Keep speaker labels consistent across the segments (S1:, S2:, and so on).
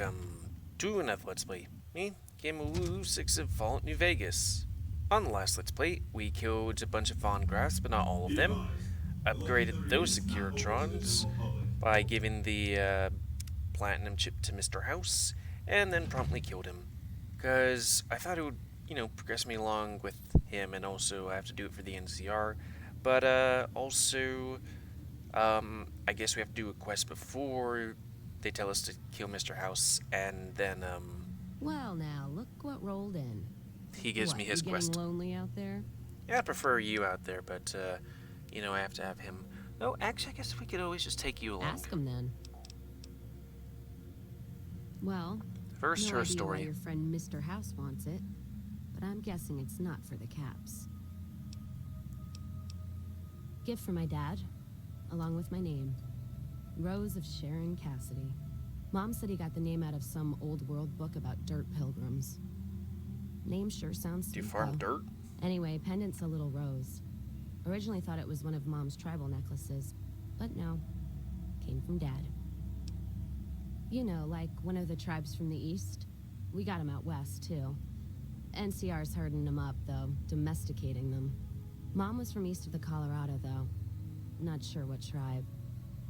S1: welcome to another Let's Play. Me, GamerWolfSix of Fallout New Vegas. On the last Let's Play, we killed a bunch of fawn grass, but not all of them. Upgraded those Securitrons by giving the platinum chip to Mr. House, and then promptly killed him. Because I thought it would, progress me along with him, and also I have to do it for the NCR. But also, I guess we have to do a quest before they tell us to kill Mr. House, and then,
S2: Well, now, look what rolled in.
S1: he gives me his quest.
S2: Getting lonely out there?
S1: Yeah, I prefer you out there, but, I have to have him. No, actually, I guess we could always just take you along.
S2: Ask him then. Well,
S1: First,
S2: no
S1: her
S2: idea
S1: story.
S2: Why your friend Mr. House wants it, but I'm guessing it's not for the caps. Gift for my dad, along with my name. Rose of Sharon Cassidy. Mom said he got the name out of some old world book about dirt pilgrims. Name sure sounds
S1: Do you
S2: sweet,
S1: farm
S2: though.
S1: dirt?
S2: Anyway, pendant's a little rose. Originally thought it was one of Mom's tribal necklaces, but no. Came from Dad. You know, like one of the tribes from the east. We got them out west, too. NCR's herding them up, though, domesticating them. Mom was from east of the Colorado, though. Not sure what tribe.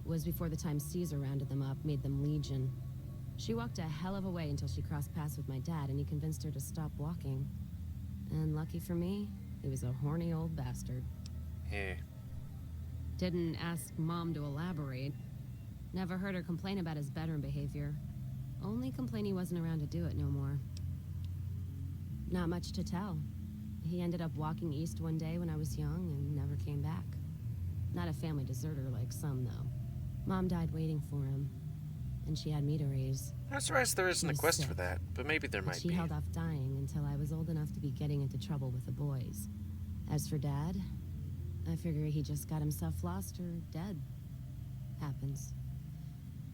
S2: Was before the time Caesar rounded them up, made them legion. She walked a hell of a way until she crossed paths with my dad, and he convinced her to stop walking. And lucky for me, he was a horny old bastard.
S1: Yeah.
S2: Didn't ask Mom to elaborate. Never heard her complain about his bedroom behavior. Only complain he wasn't around to do it no more. Not much to tell. He ended up walking east one day when I was young and never came back. Not a family deserter like some, though. Mom died waiting for him, and she had me to raise.
S1: I'm surprised there isn't a
S2: She's
S1: quest
S2: sick.
S1: for that, but maybe there might
S2: She
S1: be.
S2: held off dying until I was old enough to be getting into trouble with the boys. As for Dad, I figure he just got himself lost or dead. Happens.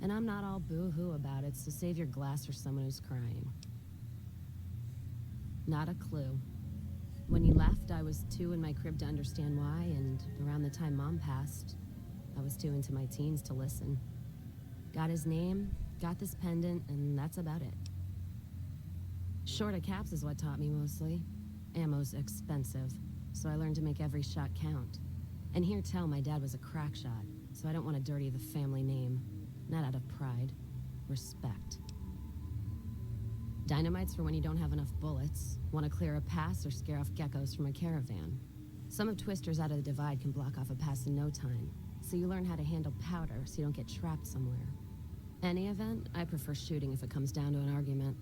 S2: And I'm not all boo-hoo about it, so save your glass for someone who's crying. Not a clue. When he left, I was too in my crib to understand why, and around the time Mom passed, I was too into my teens to listen. Got his name, got this pendant, and that's about it. Short of caps is what taught me mostly. Ammo's expensive, so I learned to make every shot count. And hear tell my dad was a crack shot, so I don't want to dirty the family name. Not out of pride. Respect. Dynamite's for when you don't have enough bullets, want to clear a pass or scare off geckos from a caravan. Some of Twister's out of the divide can block off a pass in no time, so you learn how to handle powder so you don't get trapped somewhere. Any event, I prefer shooting if it comes down to an argument.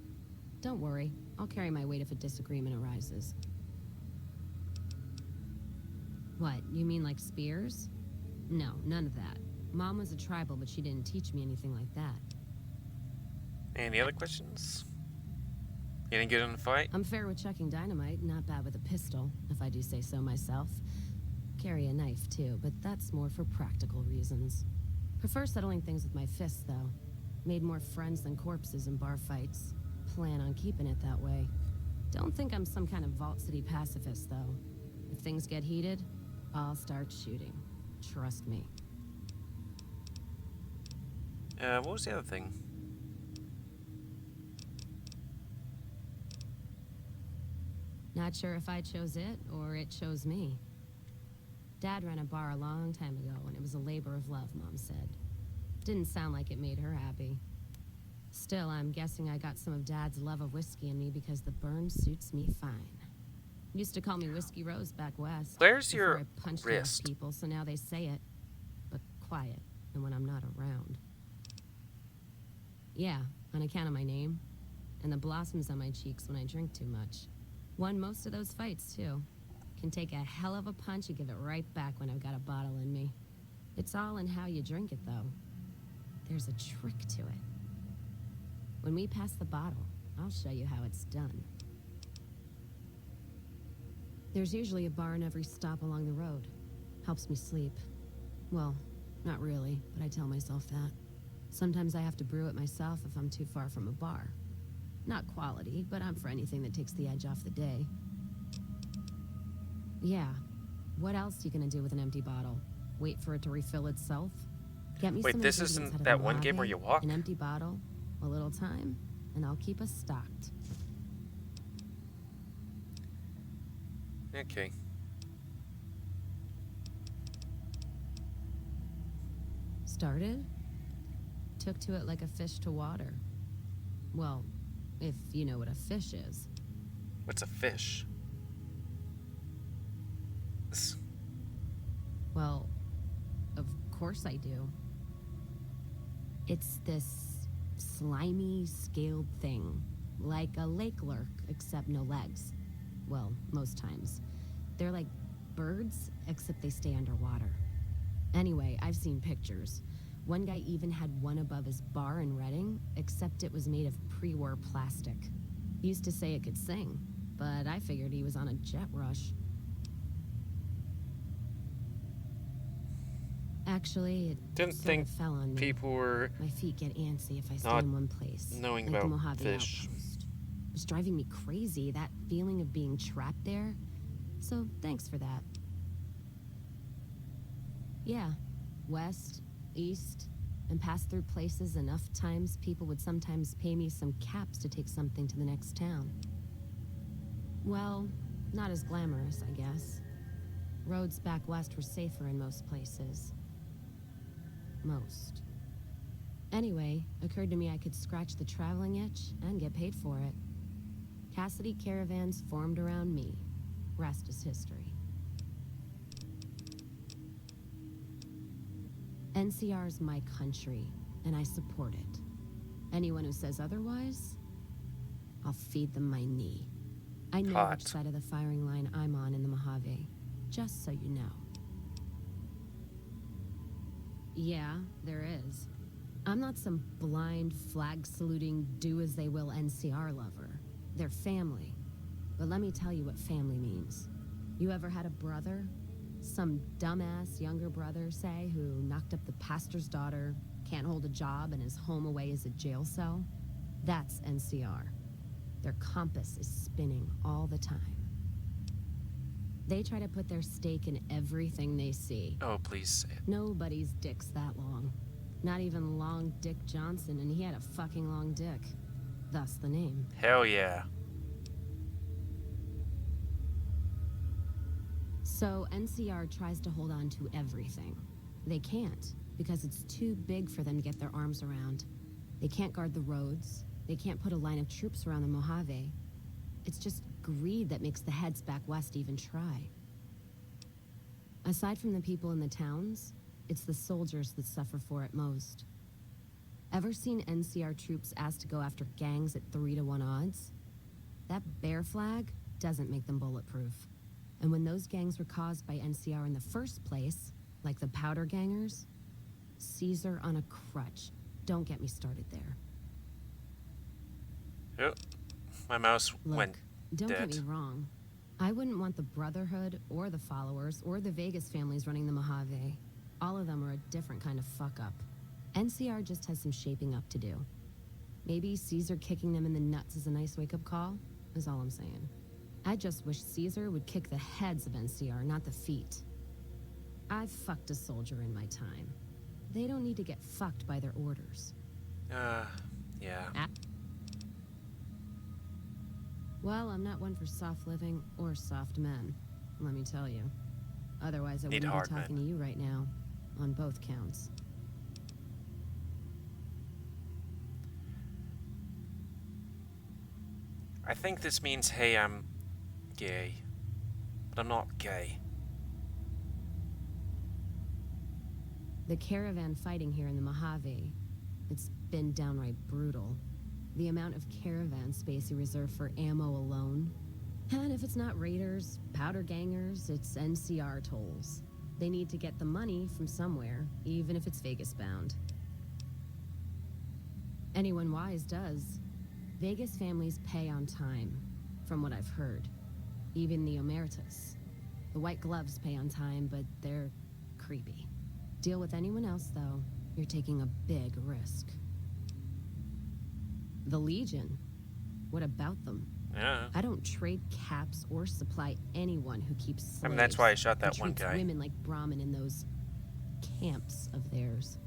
S2: Don't worry, I'll carry my weight if a disagreement arises. What, you mean like spears? No, none of that. Mom was a tribal, but she didn't teach me anything like that.
S1: Any other questions? Any good in the fight?
S2: I'm fair with chucking dynamite, not bad with a pistol, if I do say so myself. Carry a knife, too, but that's more for practical reasons. Prefer settling things with my fists, though. Made more friends than corpses in bar fights. Plan on keeping it that way. Don't think I'm some kind of Vault City pacifist, though. If things get heated, I'll start shooting. Trust me.
S1: What was the other thing?
S2: Not sure if I chose it or it chose me. Dad ran a bar a long time ago, and it was a labor of love, Mom said. Didn't sound like it made her happy. Still, I'm guessing I got some of Dad's love of whiskey in me because the burn suits me fine. Used to call me Whiskey Rose back west.
S1: Where's
S2: before
S1: your
S2: I punched
S1: wrist?
S2: enough people, so now they say it, but quiet, and when I'm not around. Yeah, on account of my name, and the blossoms on my cheeks when I drink too much. Won most of those fights, too. Can take a hell of a punch and give it right back when I've got a bottle in me. It's all in how you drink it, though. There's a trick to it. When we pass the bottle, I'll show you how it's done. There's usually a bar in every stop along the road. Helps me sleep. Well, not really, but I tell myself that. Sometimes I have to brew it myself if I'm too far from a bar. Not quality, but I'm for anything that takes the edge off the day. Yeah. What else you gonna do with an empty bottle? Wait for it to refill itself? Get me
S1: Wait,
S2: some
S1: this
S2: ingredients out
S1: isn't
S2: of
S1: that
S2: the
S1: one game where
S2: Mojave,
S1: you walk?
S2: An empty bottle, a little time, and I'll keep us stocked.
S1: Okay.
S2: Started? Took to it like a fish to water. Well, if you know what a fish is.
S1: What's a fish?
S2: Well, of course I do. It's this slimy, scaled thing. Like a lake lurk, except no legs. Well, most times. They're like birds, except they stay underwater. Anyway, I've seen pictures. One guy even had one above his bar in Reading, except it was made of pre-war plastic. He used to say it could sing, but I figured he was on a jet rush. Actually, it
S1: Didn't
S2: sort
S1: think
S2: of fell on me.
S1: people were
S2: My feet get antsy if I stay
S1: not
S2: in one place.
S1: knowing
S2: like
S1: about
S2: the Mojave
S1: fish.
S2: Outpost. It was driving me crazy, that feeling of being trapped there. So, thanks for that. Yeah, west, east, and passed through places enough times people would sometimes pay me some caps to take something to the next town. Well, not as glamorous, I guess. Roads back west were safer in most places. Most. Anyway, occurred to me I could scratch the traveling itch and get paid for it. Cassidy caravans formed around me. Rest is history. NCR's my country, and I support it. Anyone who says otherwise, I'll feed them my knee. I know
S1: Hot.
S2: which side of the firing line I'm on in the Mojave, just so you know. Yeah, there is. I'm not some blind, flag-saluting, do-as-they-will NCR lover. They're family. But let me tell you what family means. You ever had a brother? Some dumbass younger brother, say, who knocked up the pastor's daughter, can't hold a job, and is home away as a jail cell? That's NCR. Their compass is spinning all the time. They try to put their stake in everything they see.
S1: Oh, please say it.
S2: Nobody's dick's that long. Not even Long Dick Johnson, and he had a fucking long dick. Thus the name.
S1: Hell yeah.
S2: So NCR tries to hold on to everything. They can't, because it's too big for them to get their arms around. They can't guard the roads. They can't put a line of troops around the Mojave. It's just greed that makes the heads back west even try. Aside from the people in the towns, it's the soldiers that suffer for it most. Ever seen NCR troops asked to go after gangs at 3-to-1 odds? That bear flag doesn't make them bulletproof. And when those gangs were caused by NCR in the first place, like the powder gangers, Caesar on a crutch. Don't get me started there.
S1: Oh, my mouse
S2: Look,
S1: went
S2: don't
S1: dead.
S2: get me wrong. I wouldn't want the Brotherhood, or the Followers, or the Vegas families running the Mojave. All of them are a different kind of fuck-up. NCR just has some shaping up to do. Maybe Caesar kicking them in the nuts is a nice wake-up call, is all I'm saying. I just wish Caesar would kick the heads of NCR, not the feet. I've fucked a soldier in my time. They don't need to get fucked by their orders.
S1: Yeah.
S2: Well, I'm not one for soft living or soft men, let me tell you. Otherwise, I
S1: Need
S2: wouldn't
S1: hard
S2: be talking
S1: men.
S2: to you right now, on both counts.
S1: I think this means, hey, I'm gay. But I'm not gay.
S2: The caravan fighting here in the Mojave, it's been downright brutal. The amount of caravan space you reserve for ammo alone. And if it's not raiders, powder gangers, it's NCR tolls. They need to get the money from somewhere, even if it's Vegas bound. Anyone wise does. Vegas families pay on time, from what I've heard. Even the Omertas. The white gloves pay on time, but they're creepy. Deal with anyone else, though, you're taking a big risk. The Legion. What about them?
S1: Yeah.
S2: I don't trade caps or supply anyone who keeps slaves.
S1: I mean, that's why I shot that
S2: and
S1: one
S2: treats
S1: guy.
S2: women like Brahmin in those camps of theirs.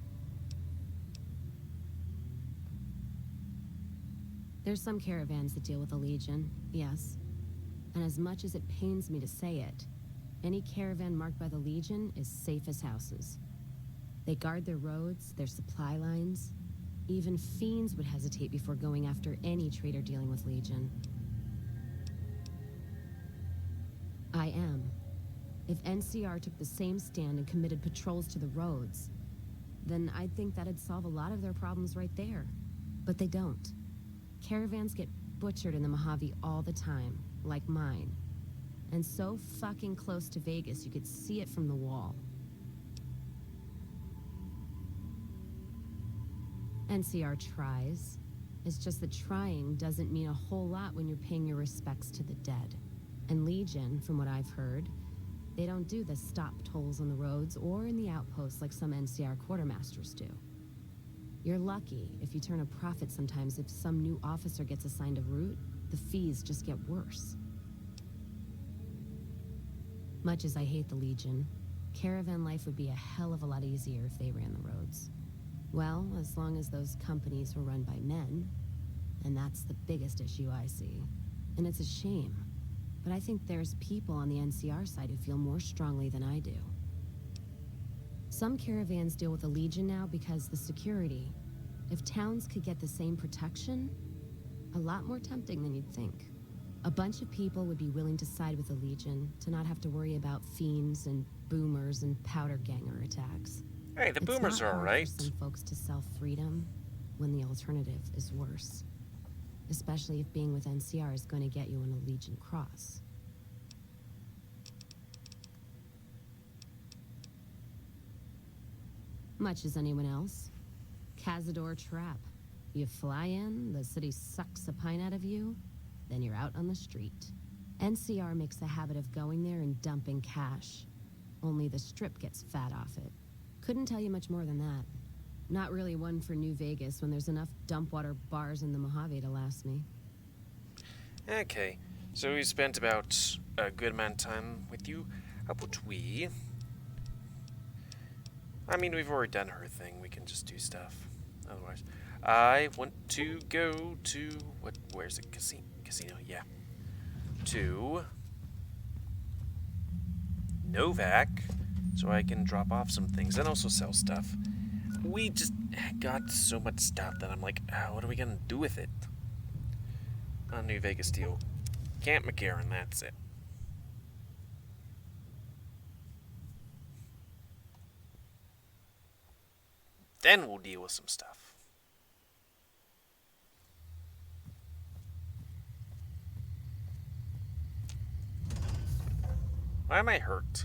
S2: There's some caravans that deal with the Legion, yes. And as much as it pains me to say it, any caravan marked by the Legion is safe as houses. They guard their roads, their supply lines. Even fiends would hesitate before going after any trader dealing with Legion. I am. If NCR took the same stand and committed patrols to the roads, then I'd think that'd solve a lot of their problems right there. But they don't. Caravans get butchered in the Mojave all the time, like mine. And so fucking close to Vegas you could see it from the wall. NCR tries. It's just that trying doesn't mean a whole lot when you're paying your respects to the dead. And Legion, from what I've heard, they don't do the stop tolls on the roads or in the outposts like some NCR quartermasters do. You're lucky if you turn a profit sometimes. If some new officer gets assigned a route, the fees just get worse. Much as I hate the Legion, caravan life would be a hell of a lot easier if they ran the roads. Well, as long as those companies were run by men, and that's the biggest issue I see. And it's a shame, but I think there's people on the NCR side who feel more strongly than I do. Some caravans deal with the Legion now because the security. If towns could get the same protection, a lot more tempting than you'd think. A bunch of people would be willing to side with the Legion to not have to worry about fiends and boomers and powder ganger attacks.
S1: Hey, the boomers are alright.
S2: It's not hard for some folks to sell freedom when the alternative is worse. Especially if being with NCR is going to get you an Legion cross. Much as anyone else. Cazador trap. You fly in, the city sucks a pint out of you, then you're out on the street. NCR makes a habit of going there and dumping cash. Only the strip gets fat off it. Couldn't tell you much more than that. Not really one for New Vegas when there's enough dump water bars in the Mojave to last me.
S1: Okay, so we spent about a good amount of time with you. How about we... I mean, we've already done her thing. We can just do stuff. Otherwise, I want to go to... Where's the casino? Yeah. To... Novak, so I can drop off some things and also sell stuff. We just got so much stuff that I'm like, what are we gonna do with it? New Vegas deal. Camp McCarran, that's it. Then we'll deal with some stuff. Why am I hurt?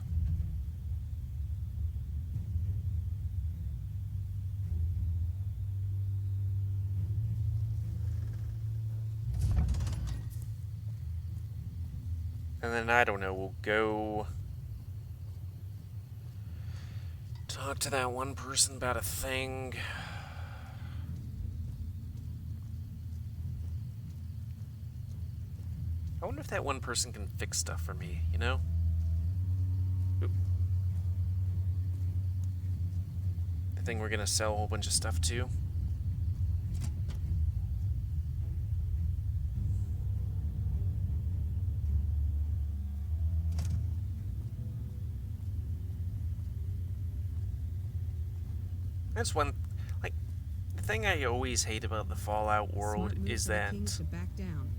S1: And then, I don't know, we'll go talk to that one person about a thing. I wonder if that one person can fix stuff for me, you know? Oop. The thing we're gonna sell a whole bunch of stuff to. That's one, like, the thing I always hate about the Fallout world is that
S3: To back down.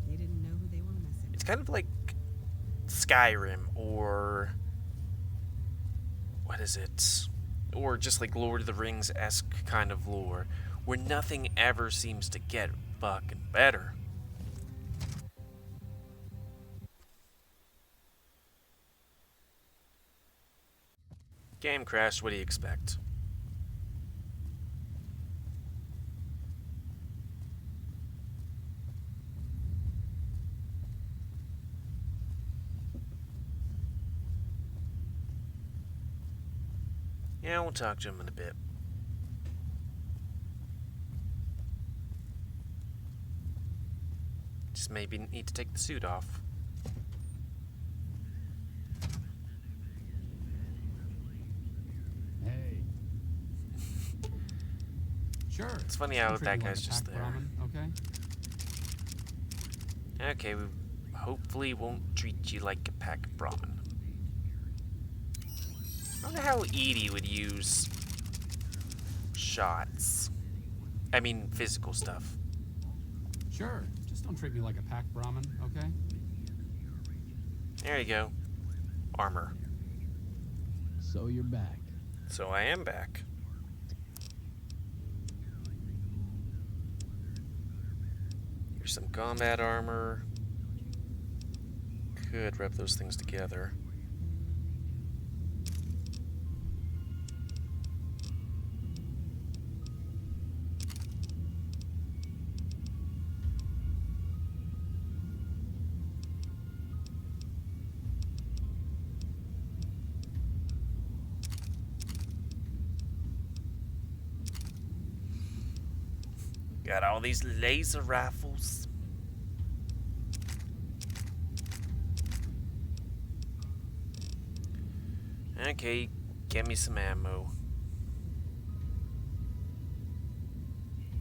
S3: They didn't know who they were messing
S1: it's
S3: with.
S1: kind of like Skyrim or what is it? Or just like Lord of the Rings-esque kind of lore, where nothing ever seems to get fucking better. Game crashed, what do you expect? Yeah, we'll talk to him in a bit. Just maybe need to take the suit off.
S4: Hey. Sure.
S1: It's funny how
S4: I'm sure
S1: that
S4: you
S1: guy's
S4: wanted
S1: just
S4: packed
S1: there.
S4: ramen, okay?
S1: Okay, we hopefully won't treat you like a pack of Brahmin. I wonder how Edie would use shots. I mean, physical stuff.
S4: Sure, just don't treat me like a pack Brahmin, okay?
S1: There you go. Armor.
S5: So you're back.
S1: So I am back. Here's some combat armor. Could rub those things together. Got all these laser rifles. Okay, get me some ammo.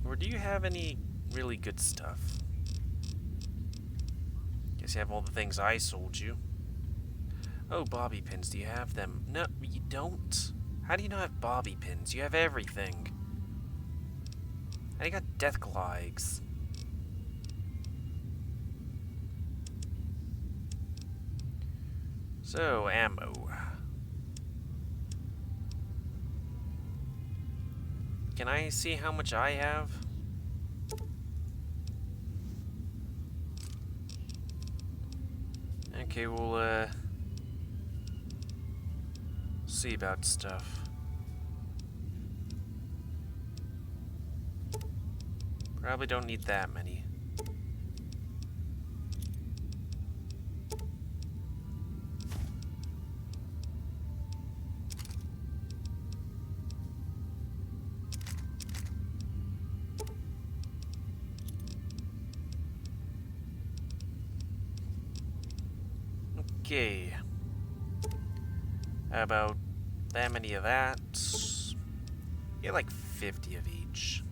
S1: Or do you have any really good stuff? Guess you have all the things I sold you. Oh, bobby pins, do you have them? No, you don't. How do you not have bobby pins? You have everything. How do you got death claw eggs? So, ammo. Can I see how much I have? Okay, we'll, see about stuff. Probably don't need that many. Okay. How about that many of that? Get like 50 of each.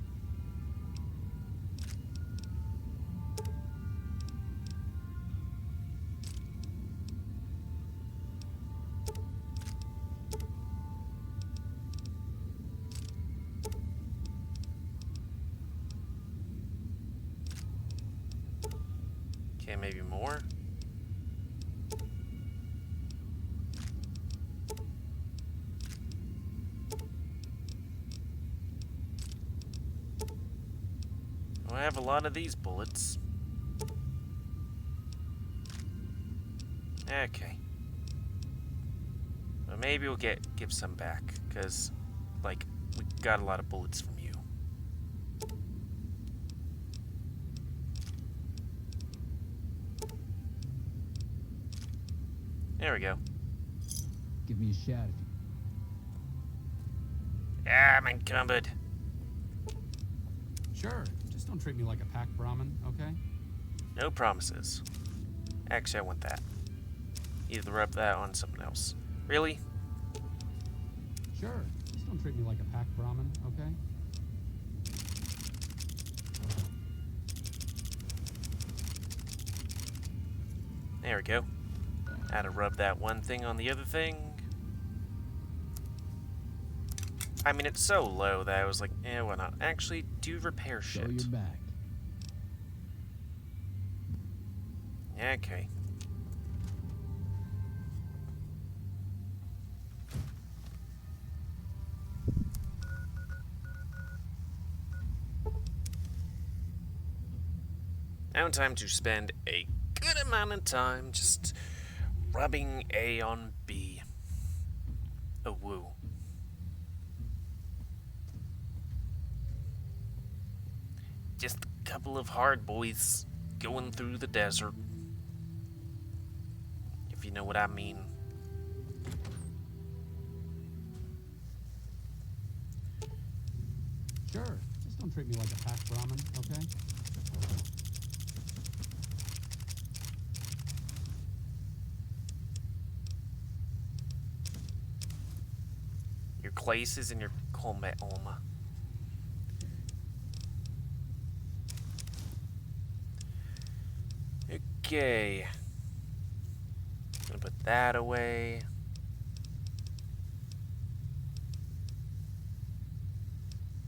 S1: Okay, maybe more. I have a lot of these bullets. Okay. Well, maybe we'll give some back, because, like, we got a lot of bullets from you. There we go.
S5: Give me a shout if you...
S1: Ah, I'm encumbered.
S4: Sure, just don't treat me like a pack Brahmin, okay?
S1: No promises. Actually, I want that. Either rub that on something else. Really?
S4: Sure, just don't treat me like a pack Brahmin, okay?
S1: There we go. Had to rub that one thing on the other thing. I mean, it's so low that I was like, eh, why not? Actually, do repair
S5: So
S1: shit.
S5: you're back.
S1: Okay. Now time to spend a good amount of time just rubbing A on B. Oh, woo. Just a couple of hard boys going through the desert. If you know what I mean.
S4: Sure, just don't treat me like a pack Brahmin, okay?
S1: Your places and your combat armor. Okay. Gonna put that away.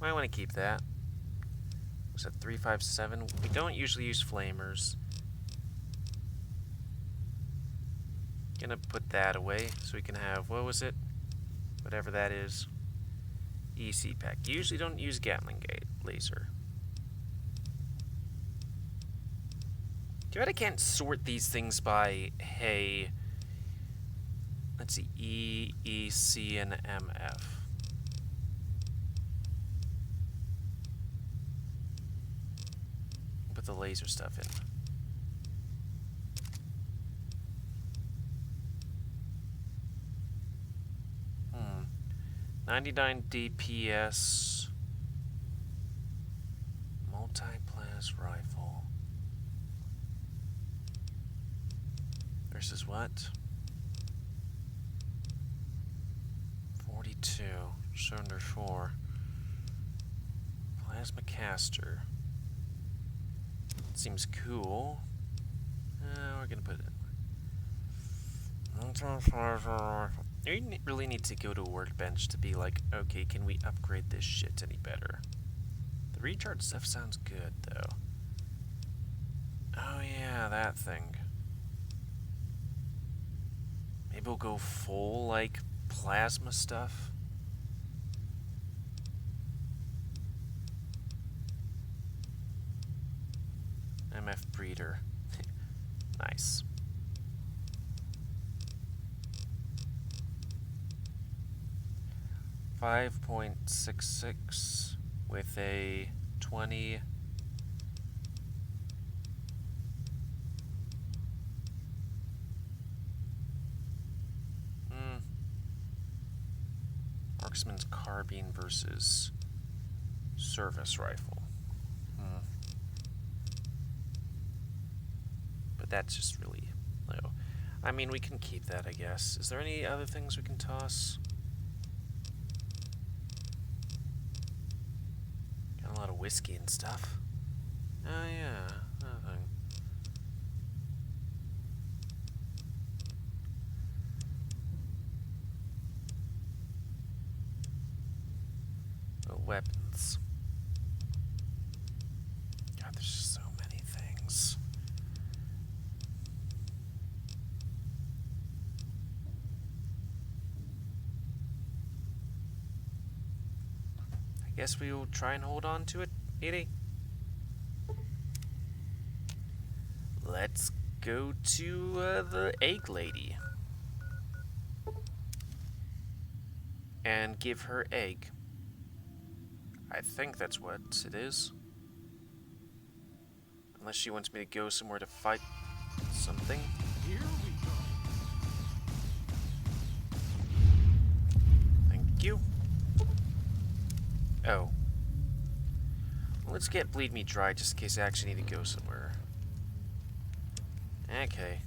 S1: Might want to keep that. Was that 357? We don't usually use flamers. Gonna put that away so we can have, what was it? Whatever that is. EC pack. Usually don't use Gatling gate laser. Too bad I can't sort these things by, hey, let's see, E, E, C, and MF. Put the laser stuff in. 99 DPS multi-blast rifle versus what? 42 cylinder 4 plasma caster. Seems cool. We're gonna put it in. You really need to go to a workbench to be like, okay, can we upgrade this shit any better? The recharge stuff sounds good, though. Oh yeah, that thing. Maybe we'll go full, like, plasma stuff. MF breeder. Nice. .66 with a 20. Marksman's carbine versus service rifle. But that's just really low. I mean, we can keep that, I guess. Is there any other things we can toss? Got a lot of whiskey and stuff. Oh yeah, nothing. Oh, weapons. God, there's just so many things. I guess we will try and hold on to it, Edie. Let's go to the egg lady and give her egg. I think that's what it is. Unless she wants me to go somewhere to fight something.
S4: Here we go.
S1: Thank you. Oh. Well, let's get Bleed Me Dry just in case I actually need to go somewhere. Okay.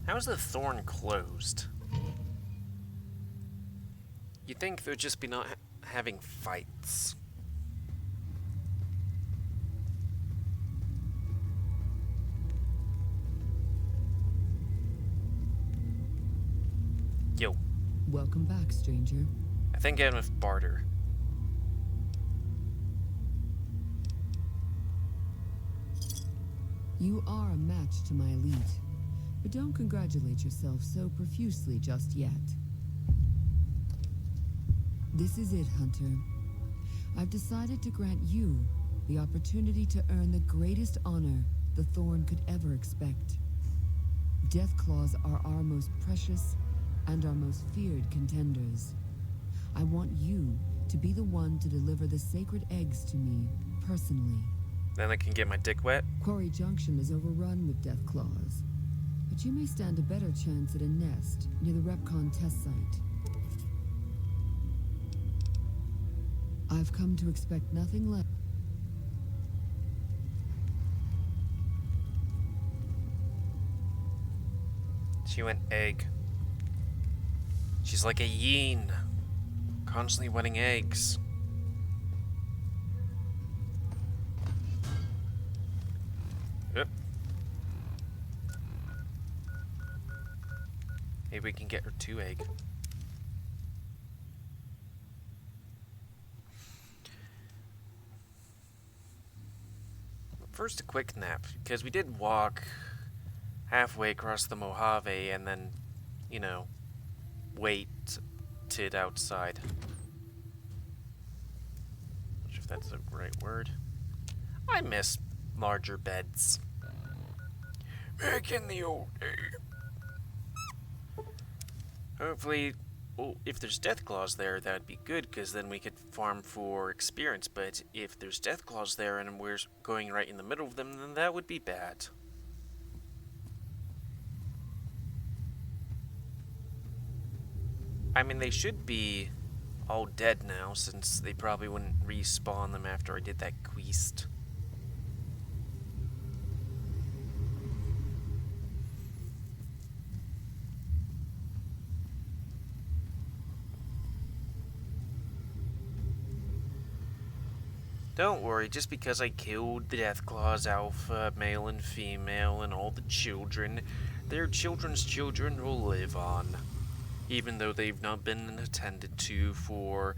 S1: How is the thorn closed? You'd think they'd just be not having fights. Yo.
S6: Welcome back, stranger.
S1: I think I'm with barter.
S6: You are a match to my elite, but don't congratulate yourself so profusely just yet. This is it, Hunter. I've decided to grant you the opportunity to earn the greatest honor the Thorn could ever expect. Deathclaws are our most precious and our most feared contenders. I want you to be the one to deliver the sacred eggs to me personally.
S1: Then I can get my dick wet.
S6: Quarry Junction is overrun with Deathclaws, but you may stand a better chance at a nest near the Repcon test site. I've come to expect nothing less.
S1: She went egg. She's like a yin, constantly wetting eggs. Maybe we can get her 2 egg. First, a quick nap, because we did walk halfway across the Mojave and then, you know, waited outside. Not sure if that's the right word. I miss larger beds. Back in the old day. Hopefully, well, if there's Deathclaws there, that'd be good, because then we could farm for experience. But if there's Deathclaws there and we're going right in the middle of them, then that would be bad. I mean, they should be all dead now, since they probably wouldn't respawn them after I did that quest. Don't worry, just because I killed the Deathclaws alpha, male and female, and all the children, their children's children will live on. Even though they've not been attended to for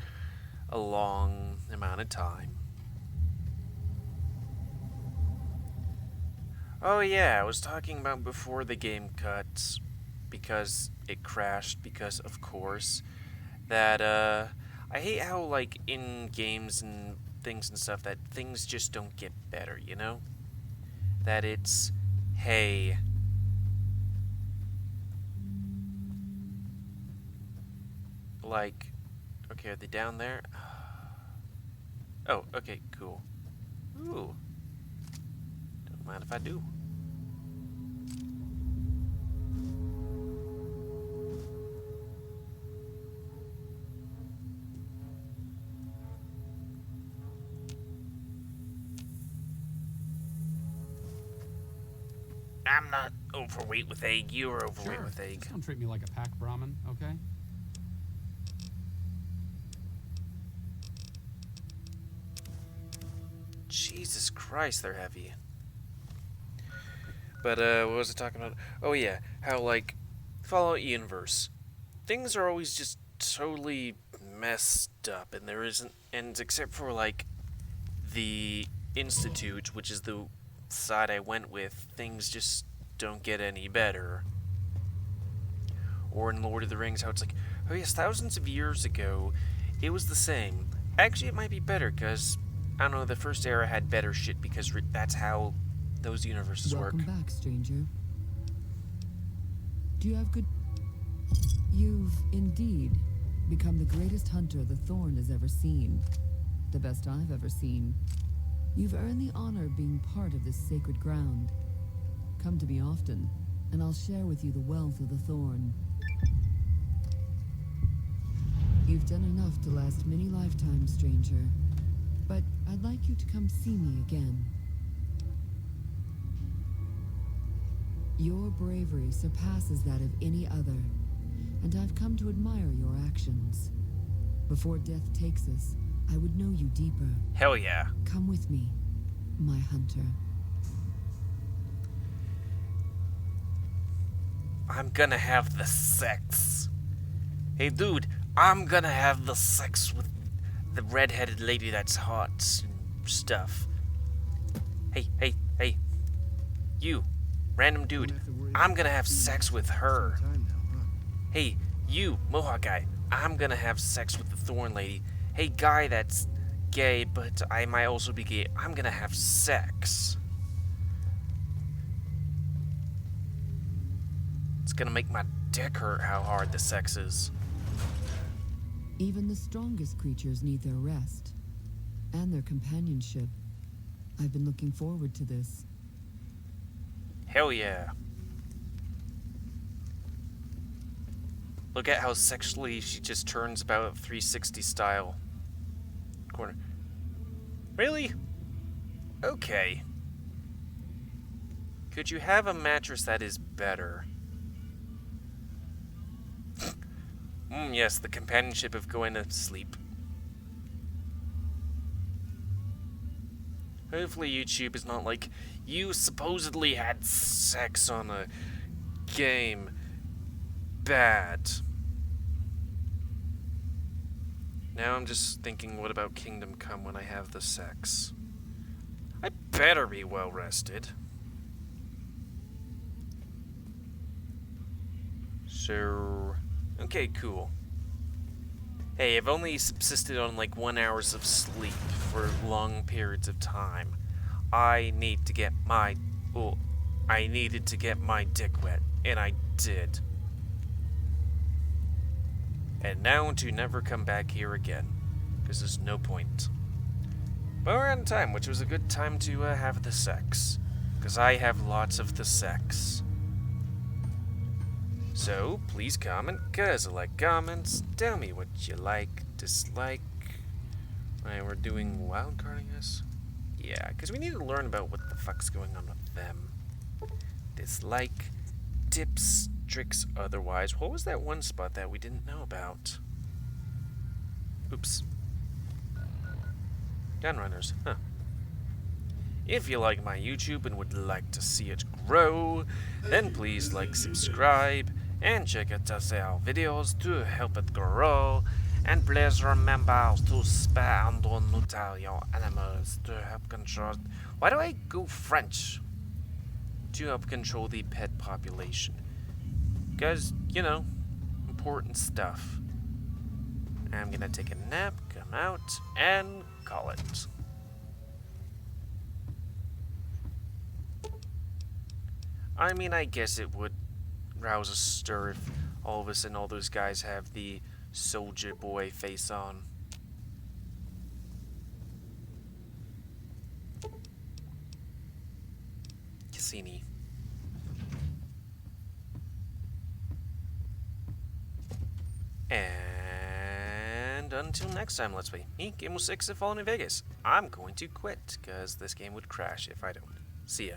S1: a long amount of time. Oh yeah, I was talking about before the game cut, because it crashed, because of course, that I hate how, like, in games and things and stuff, that things just don't get better, you know? That it's, hey, like, okay, are they down there? Oh, okay, cool. Ooh. Don't mind if I do. I'm not overweight with egg, you're overweight
S4: Sure.
S1: with egg.
S4: Just don't treat me like a pack Brahmin, okay?
S1: Jesus Christ, they're heavy. But, what was I talking about? Oh yeah, how, like, Fallout universe. Things are always just totally messed up, and there isn't, and except for, like, the Institute, which is the side I went with, things just don't get any better. Or in Lord of the Rings, how it's like, oh yes, thousands of years ago, it was the same. Actually, it might be better, because, I don't know, the first era had better shit, because that's how those universes work.
S6: Welcome back, stranger. Do you have good... You've, indeed, become the greatest hunter the Thorn has ever seen. The best I've ever seen. You've earned the honor of being part of this sacred ground. Come to me often, and I'll share with you the wealth of the Thorn. You've done enough to last many lifetimes, stranger. But I'd like you to come see me again. Your bravery surpasses that of any other, and I've come to admire your actions. Before death takes us, I would know you deeper.
S1: Hell yeah.
S6: Come with me, my hunter.
S1: I'm gonna have the sex. Hey dude, I'm gonna have the sex with the red-headed lady that's hot and stuff. Hey. You, random dude, I'm gonna have sex with her. Hey, you, Mohawk guy, I'm gonna have sex with the Thorn lady. Hey guy that's gay, but I might also be gay, I'm gonna have sex. It's gonna make my dick hurt how hard the sex is.
S6: Even the strongest creatures need their rest and their companionship. I've been looking forward to this.
S1: Hell yeah. Look at how sexually she just turns about 360 style. Corner. Really? Okay. Could you have a mattress that is better? Yes, the companionship of going to sleep. Hopefully YouTube is not like, you supposedly had sex on a game. bad. Now I'm just thinking, what about Kingdom Come when I have the sex? I better be well rested. So, okay, cool. Hey, I've only subsisted on like 1 hour of sleep for long periods of time. I need to get my, well, I needed to get my dick wet, and I did. And now to never come back here again, because there's no point. But we're out of time, which was a good time to have the sex, because I have lots of the sex. So, please comment, cause I like comments. Tell me what you like, dislike. Right, we're doing wildcarding this? Yeah, because we need to learn about what the fuck's going on with them. Dislike, tips, tricks, otherwise. What was that one spot that we didn't know about? Oops. Gunrunners, huh. If you like my YouTube and would like to see it grow, then please like, subscribe, and check out our videos to help it grow. And please remember to spare and don't neuter your animals to help control. Why do I go French? To help control the pet population. Because, you know, important stuff. I'm gonna take a nap, come out, and call it. I mean, I guess it would rouse a stir if all of a sudden all those guys have the soldier boy face on. Cassini. And until next time, let's play me, GamerWolfSix, and Fallen in Vegas. I'm going to quit, because this game would crash if I don't. See ya.